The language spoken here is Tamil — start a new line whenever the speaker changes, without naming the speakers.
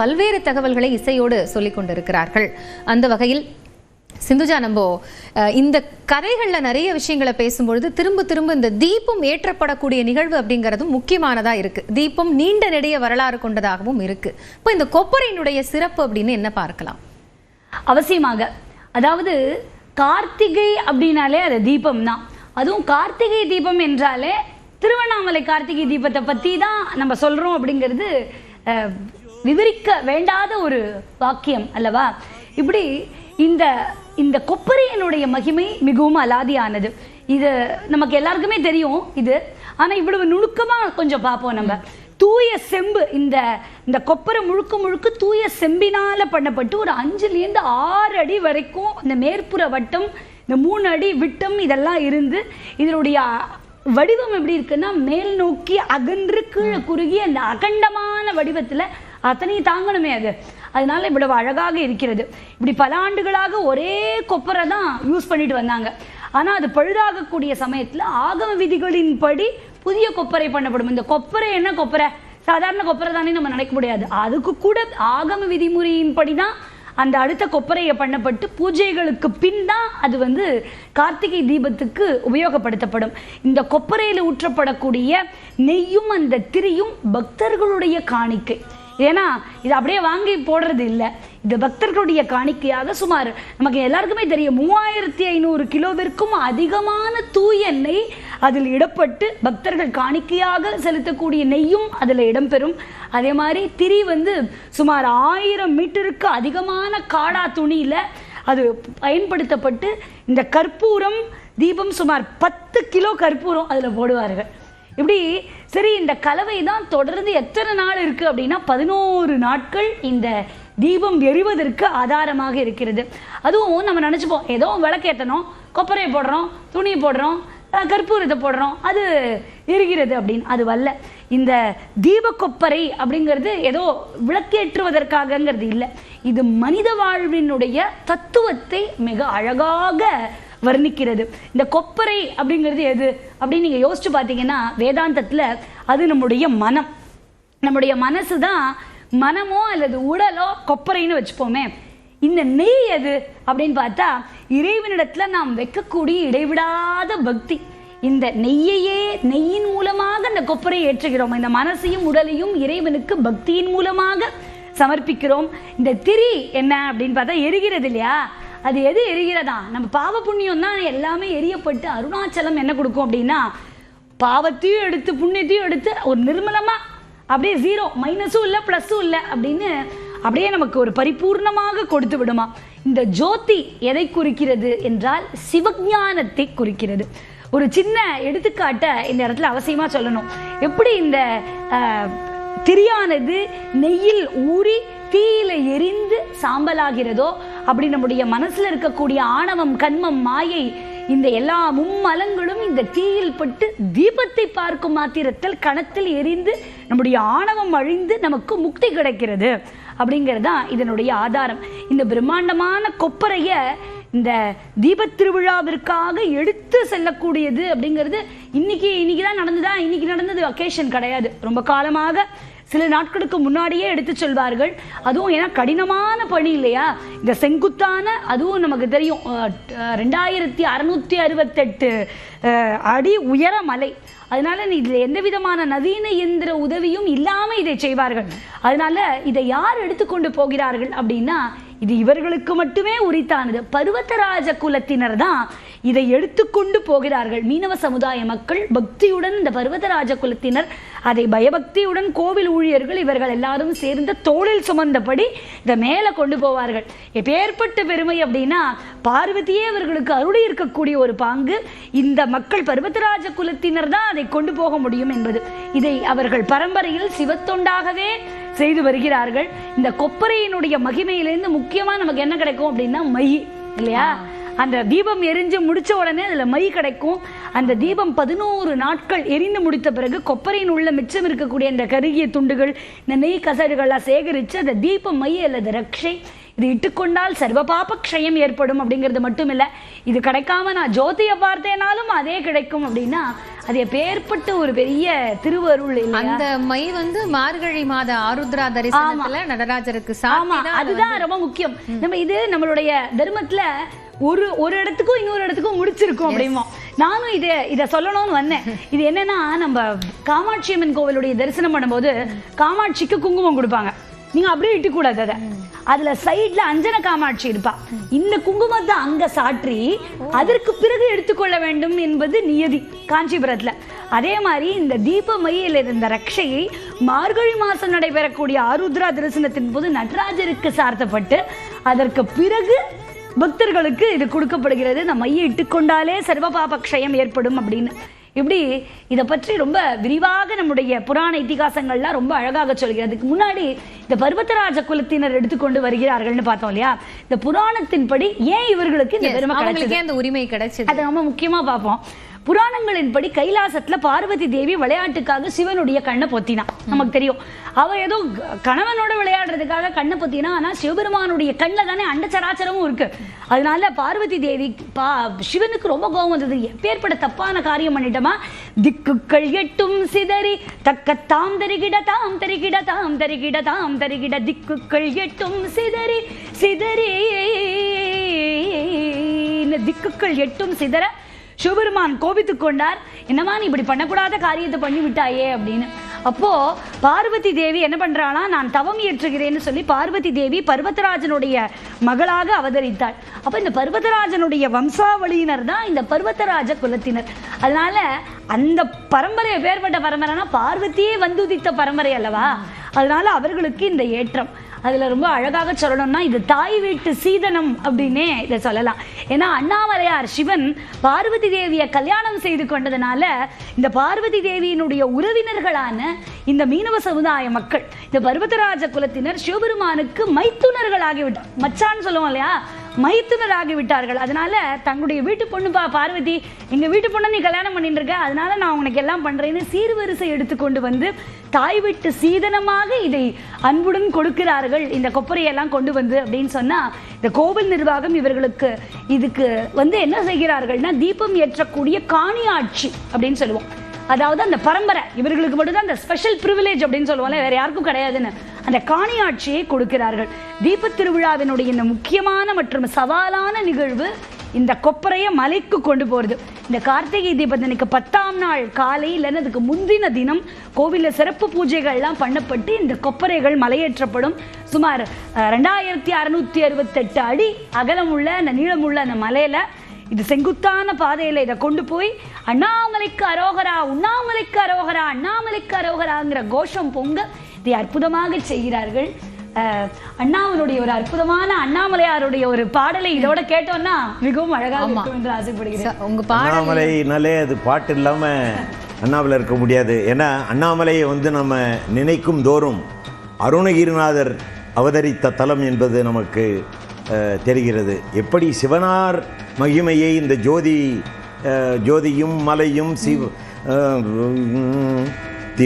பல்வேறு தகவல்களை இசையோடு சொல்லிக் கொண்டிருக்கிறார்கள். அந்த வகையில் சிந்துஜா, நம்ம இந்த கதைகள்ல நிறைய விஷயங்களை பேசும்பொழுது திரும்ப திரும்ப இந்த தீபம் ஏற்றப்படக்கூடிய நிகழ்வு அப்படிங்கிறதும் முக்கியமானதா இருக்கு. தீபம் நீண்ட நெடிய வரலாறு கொண்டதாகவும் இருக்கு. இப்போ இந்த கொப்பரையினுடைய சிறப்பு அப்படின்னு என்ன பார்க்கலாம்?
அவசியமாக, அதாவது கார்த்திகை அப்படின்னாலே அது தீபம் தான். அதுவும் கார்த்திகை தீபம் என்றாலே திருவண்ணாமலை கார்த்திகை தீபத்தை பத்தி தான் நம்ம சொல்றோம் அப்படிங்கிறது விவரிக்க வேண்டாத ஒரு வாக்கியம் அல்லவா? இப்படி இந்த இந்த கொப்பரையினுடைய மகிமை மிகவும் அலாதியானது. இது நமக்கு எல்லாருக்குமே தெரியும் இது. ஆனா இவ்வளவு நுணுக்கமா கொஞ்சம் பார்ப்போம். நம்ம தூய செம்பு, இந்த கொப்பரை முழுக்க முழுக்க தூய செம்பினால பண்ணப்பட்டு ஒரு 5லேருந்து 6 அடி வரைக்கும் இந்த மேற்புற வட்டம், இந்த 3 அடி விட்டம் இதெல்லாம் இருந்து இதனுடைய வடிவம் எப்படி இருக்குன்னா மேல் நோக்கி அகன்று கீழே குறுகி அந்த அகண்டமான வடிவத்துல அத்தனையும் தாங்கணுமே அதனால இவ்வளவு அழகாக இருக்கிறது. இப்படி பல ஆண்டுகளாக ஒரே கொப்பரை தான் யூஸ் பண்ணிட்டு வந்தாங்க. ஆனா அது பழுதாகக்கூடிய சமயத்துல ஆகம விதிகளின்படி புதிய கொப்பரை பண்ணப்படும். இந்த கொப்பரை என்ன கொப்பரை, சாதாரண கொப்பரை தானே நம்ம நினைக்க முடியாது. அதுக்கு கூட ஆகம விதிமுறையின்படி தான் அந்த அடுத்த கொப்பரையை பண்ணப்பட்டு பூஜைகளுக்கு பின் தான் அது கார்த்திகை தீபத்துக்கு உபயோகப்படுத்தப்படும். இந்த கொப்பரையில் ஊற்றப்படக்கூடிய நெய்யும் அந்த திரியும் பக்தர்களுடைய காணிக்கை. ஏன்னா இது அப்படியே வாங்கி போடுறது இல்லை, இது பக்தர்களுடைய காணிக்கையாக சுமார் நமக்கு எல்லாருக்குமே தெரியும் 3500 கிலோவிற்கும் அதிகமான தூய நெய் அதில் இடப்பட்டு பக்தர்கள் காணிக்கையாக செலுத்தக்கூடிய நெய்யும் அதில் இடம்பெறும். அதே மாதிரி திரி சுமார் 1000 மீட்டருக்கு அதிகமான காடா துணியில அது பயன்படுத்தப்பட்டு இந்த கற்பூரம் தீபம் சுமார் 10 கிலோ கற்பூரம் அதில் போடுவார்கள். இப்படி சரி, இந்த கலவை தான் தொடர்ந்து எத்தனை நாள் இருக்கு அப்படின்னா 11 நாட்கள் இந்த தீபம் எரிவதற்கு ஆதாரமாக இருக்கிறது. அதுவும் நம்ம நினைச்சுப்போம் ஏதோ விளக்கேற்றணும், கொப்பரையை போடுறோம், துணி போடுறோம், கற்பூரத்தை போடுறோம், அது எரிகிறது அப்படின்னு. அது வல்ல. இந்த தீப கொப்பரை அப்படிங்கிறது ஏதோ விளக்கேற்றுவதற்காகங்கிறது இல்லை. இது மனித வாழ்வினுடைய தத்துவத்தை மிக அழகாக வர்ணிக்கிறது. இந்த கொப்பரை அப்படிங்கிறது எது அப்படின்னு நீங்க யோசிச்சு பார்த்தீங்கன்னா வேதாந்தத்துல அது நம்முடைய மனம், நம்முடைய மனசு தான் மனமோ அல்லது உடலோ கொப்பரைன்னு வச்சுப்போமே. இந்த நெய் எது அப்படின்னு பார்த்தா இறைவனிடத்துல நாம் வைக்கக்கூடிய இடைவிடாத பக்தி. இந்த நெய்யின் மூலமாக இந்த கொப்பரை ஏற்றுகிறோம். இந்த மனசையும் உடலையும் இறைவனுக்கு பக்தியின் மூலமாக சமர்ப்பிக்கிறோம். இந்த திரி என்ன அப்படின்னு பார்த்தா எரிகிறது இல்லையா? அது எது எரிகிறதா? நம்ம பாவ புண்ணியம் தான் எல்லாமே எரியப்பட்டு அருணாச்சலம் என்ன கொடுக்கும் அப்படின்னா பாவத்தையும் எடுத்து புண்ணியத்தையும் எடுத்து ஒரு நிர்மலமா அப்படியே 0 மைனஸும் இல்லை ப்ளஸும் இல்லை அப்படின்னு அப்படியே நமக்கு ஒரு பரிபூர்ணமாக கொடுத்து விடுமா. இந்த ஜோதி எதை குறிக்கிறது என்றால் சிவஞானத்தை குறிக்கிறது. ஒரு சின்ன எடுத்துக்காட்டை இந்த இடத்துல அவசியமா சொல்லணும். எப்படி இந்த திரியானது நெய்யில் ஊறி தீயில எரிந்து சாம்பலாகிறதோ அப்படி நம்முடைய மனசுல இருக்கக்கூடிய ஆணவம், கண்மம், மாயை இந்த எல்லா மும்மலங்களும் இந்த தீயில் பட்டு தீபத்தை பார்க்கும் மாத்திரத்தில் கணத்தில் எரிந்து நம்முடைய ஆணவம் அழிந்து நமக்கு முக்தி கிடைக்கிறது அப்படிங்கிறதான் இதனுடைய ஆதாரம். இந்த பிரம்மாண்டமான கொப்பரைய இந்த தீபத் திருவிழாவிற்காக எடுத்து செல்லக்கூடியது அப்படிங்கிறது இன்னைக்கு தான் நடந்ததா, இன்னைக்கு நடந்தது அக்கேஷன் கிடையாது. ரொம்ப காலமாக சில நாட்களுக்கு முன்னாடியே எடுத்து சொல்வார்கள். அதுவும் ஏன்னா கடினமான பணி இல்லையா, இந்த செங்குத்தான, அதுவும் நமக்கு தெரியும் 2668 அடி உயர மலை. அதனால இதில் எந்த விதமான நவீன இயந்திர உதவியும் இல்லாமல் இதை செய்வார்கள். அதனால இதை யார் எடுத்துக்கொண்டு போகிறார்கள் அப்படின்னா இது இவர்களுக்கு மட்டுமே உரித்தானது. பர்வதராஜ குலத்தினர் தான் இதை எடுத்துக்கொண்டு போகிறார்கள். மீனவ சமுதாய மக்கள் பக்தியுடன் இந்த பர்வதராஜ குலத்தினர் அதை பயபக்தியுடன் கோவில் ஊழியர்கள் இவர்கள் எல்லாரும் சேர்ந்து தோளில் சுமந்தபடி இதை மேலே கொண்டு போவார்கள். எப்பேற்பட்ட பெருமை அப்படின்னா பார்வதியே அவர்களுக்கு அருளி இருக்கக்கூடிய ஒரு பாங்கு. இந்த மக்கள் பர்வதராஜ குலத்தினர் தான் அதை கொண்டு போக முடியும் என்பது. இதை அவர்கள் பரம்பரையில் சிவத்தொண்டாகவே செய்து வருகிறார்கள். இந்த கொப்பரையினுடைய மகிமையிலிருந்து முக்கியமா நமக்கு என்ன கிடைக்கும் அப்படின்னா மை இல்லையா? அந்த தீபம் எரிஞ்சு முடிச்ச உடனே அதுல மை கிடைக்கும். அந்த தீபம் 11 நாட்கள் எரிந்து முடித்த பிறகு கொப்பரையின் உள்ள மிச்சம் இருக்கக்கூடிய இந்த கருகிய துண்டுகள், இந்த நெய் கசடுகள்லாம் சேகரித்து அந்த தீப மை அல்லது ரக்ஷை இது இட்டுக்கொண்டால் சர்வ பாப க்ஷயம் ஏற்படும் அப்படிங்கிறது மட்டும் இல்லை, இது கிடைக்காம நான் ஜோதியை பார்த்தேனாலும் அதே கிடைக்கும் அப்படின்னா அது எப்பேற்பட்ட ஒரு பெரிய திருவருள்.
அந்த மை வந்து மார்கழி மாத ஆருத்ரா தரிசனத்துல நடராஜருக்கு
அதுதான் ரொம்ப முக்கியம். நம்ம இது நம்மளுடைய தர்மத்துல ஒரு இடத்துக்கும் இன்னொரு இடத்துக்கும் முடிச்சிருக்கோம் அப்படிமா. நானும் இதை சொல்லணும்னு வந்தேன். இது என்னன்னா, நம்ம காமாட்சி அம்மன் கோவிலுடைய தரிசனம் பண்ணும்போது காமாட்சிக்கு குங்குமம் கொடுப்பாங்க, நீங்க அப்படியே இட்டுக்கூடாது. அதை அதுல சைட்ல அஞ்சன காமாட்சி இருப்பா, இந்த குங்குமத்தை அங்க சாற்றி அதற்கு பிறகு எடுத்துக்கொள்ள வேண்டும் என்பது நியதி காஞ்சிபுரத்துல. அதே மாதிரி இந்த தீபமயில இருந்த ரட்சையை மார்கழி மாசம் நடைபெறக்கூடிய ஆருத்ரா தரிசனத்தின் போது நடராஜருக்கு சார்த்தப்பட்டு அதற்கு பிறகு பக்தர்களுக்கு இது கொடுக்கப்படுகிறது. இந்த மையை இட்டுக்கொண்டாலே சர்வ பாப க்ஷயம் ஏற்படும் அப்படின்னு. இப்படி இதை பற்றி ரொம்ப விரிவாக நம்முடைய புராண இதிகாசங்கள்லாம் ரொம்ப அழகாக சொல்கிறது. அதுக்கு முன்னாடி இந்த பர்வதராஜ குலத்தினர் எடுத்துக்கொண்டு வருகிறார்கள்னு பார்த்தோம் இல்லையா, இந்த புராணத்தின்படி ஏன் இவர்களுக்கு இந்த பெருமை கிடைச்சது,
அந்த உரிமை கிடைச்சது,
அதை ரொம்ப முக்கியமா பார்ப்போம். புராணங்களின்படி கைலாசத்துல பார்வதி தேவி விளையாட்டுக்காக சிவனுடைய கண்ணை பொத்தினா, நமக்கு தெரியும். அவ ஏதோ கணவனோட விளையாடுறதுக்காக கண்ணை பொத்தினா, ஆனா சிவபெருமானுடைய கண்ணில் தானே அண்டச்சராச்சரமும் இருக்கு. அதனால பார்வதி தேவி சிவனுக்கு ரொம்ப கோபம் வந்தது. எப்பேற்பட்ட தப்பான காரியம் பண்ணிட்டோமா, திக்குக்கள் எட்டும் சிதறி தக்க தாம் தரிகிட தாம் தரிகிட தாம் தரிகிட தாம் தரிகிட திக்குக்கள் எட்டும் சிதறி சிதறி திக்குக்கள் எட்டும் சிதற சிவபெருமான் கோபித்துக் கொண்டார். என்னமா நீ இப்படி பண்ணக்கூடாத காரியத்தை பண்ணி விட்டாயே அப்படின்னு. அப்போ பார்வதி தேவி என்ன பண்றாளா, நான் தவம் இயற்றுகிறேன்னு சொல்லி பார்வதி தேவி பர்வதராஜனுடைய மகளாக அவதரித்தாள். அப்ப இந்த பர்வதராஜனுடைய வம்சாவளியினர் தான் இந்த பர்வதராஜ குலத்தினர். அதனால அந்த பரம்பரை பேர்பட்ட பரம்பரைனா பார்வதியே வந்துதித்த பரம்பரை அல்லவா, அதனால அவர்களுக்கு இந்த ஏற்றம். அதுல ரொம்ப அழகாக சொல்லணும்னா இது தாய் வீட்டு சீதனம் அப்படின்னே இதை சொல்லலாம். ஏன்னா அண்ணாமலையார் சிவன் பார்வதி தேவியை கல்யாணம் செய்து கொண்டதுனால இந்த பார்வதி தேவியினுடைய உறவினர்களான இந்த மீனவ சமுதாய மக்கள், இந்த பர்வதராஜ குலத்தினர் சிவபெருமானுக்கு மைத்துனர்கள் ஆகிவிட்டார். மச்சான்னு சொல்லுவோம் இல்லையா, மைத்துனர் ஆகிவிட்டார்கள். அதனால தங்களுடைய வீட்டு பொண்ணு பார்வதி, எங்க வீட்டு பொண்ணை நீ கல்யாணம் பண்ணிட்டு இருக்க, அதனால நான் உனக்கு எல்லாம் பண்றேன்னு சீர்வரிசை எடுத்துக்கொண்டு வந்து தாய் வீட்டு சீதனமாக இதை அன்புடன் கொடுக்கிறார்கள், இந்த கொப்பரையெல்லாம் கொண்டு வந்து அப்படின்னு சொன்னா. இந்த கோவில் நிர்வாகம் இவர்களுக்கு இதுக்கு வந்து என்ன செய்கிறார்கள்னா, தீபம் ஏற்றக்கூடிய காணியாட்சி அப்படின்னு சொல்லுவோம். அதாவது அந்த பரம்பரை இவர்களுக்கு மட்டும்தான் அந்த ஸ்பெஷல் ப்ரிவிலேஜ் அப்படின்னு சொல்லுவாங்க, வேற யாருக்கும் கிடையாதுன்னு அந்த காணியாட்சியை கொடுக்கிறார்கள். தீபத் திருவிழாவினுடைய இந்த முக்கியமான மற்றும் சவாலான நிகழ்வு இந்த கொப்பரையை மலைக்கு கொண்டு போகிறது. இந்த கார்த்திகை தீபத்தன்னைக்கு 10ஆம் நாள் காலை இல்லைன்னு அதுக்கு முந்தின தினம் கோவிலில் சிறப்பு பூஜைகள்லாம் பண்ணப்பட்டு இந்த கொப்பரைகள் மலையேற்றப்படும். சுமார் 2668 அடி அகலமுள்ள அந்த நீளமுள்ள அந்த மலையில இது செங்குத்தான பாதையில இதை கொண்டு போய் அண்ணாமலைக்கு அரோகரா, உண்ணாமலைக்கு அரோகரா, அண்ணாமலைக்கு அரோகராங்கிற கோஷம் பொங்க இதை அற்புதமாக செய்கிறார்கள். அண்ணாமலுடைய ஒரு அற்புதமான அண்ணாமலையாருடைய ஒரு பாடலை இதோட கேட்டோம்னா மிகவும் அழகாக இருக்கும் என்று ஆசைப்படுகிறேன்.
உங்க
அண்ணாமலைனாலே அது பாட்டு இல்லாம அண்ணாமலை இருக்க முடியாது. ஏன்னா அண்ணாமலையை வந்து நம்ம நினைக்கும் தோறும் அருணகிரிநாதர் அவதரித்த தலம் என்பது நமக்கு தெரிகிறது. எப்படி சிவனார் மகிமையை இந்த ஜோதியும் மலையும்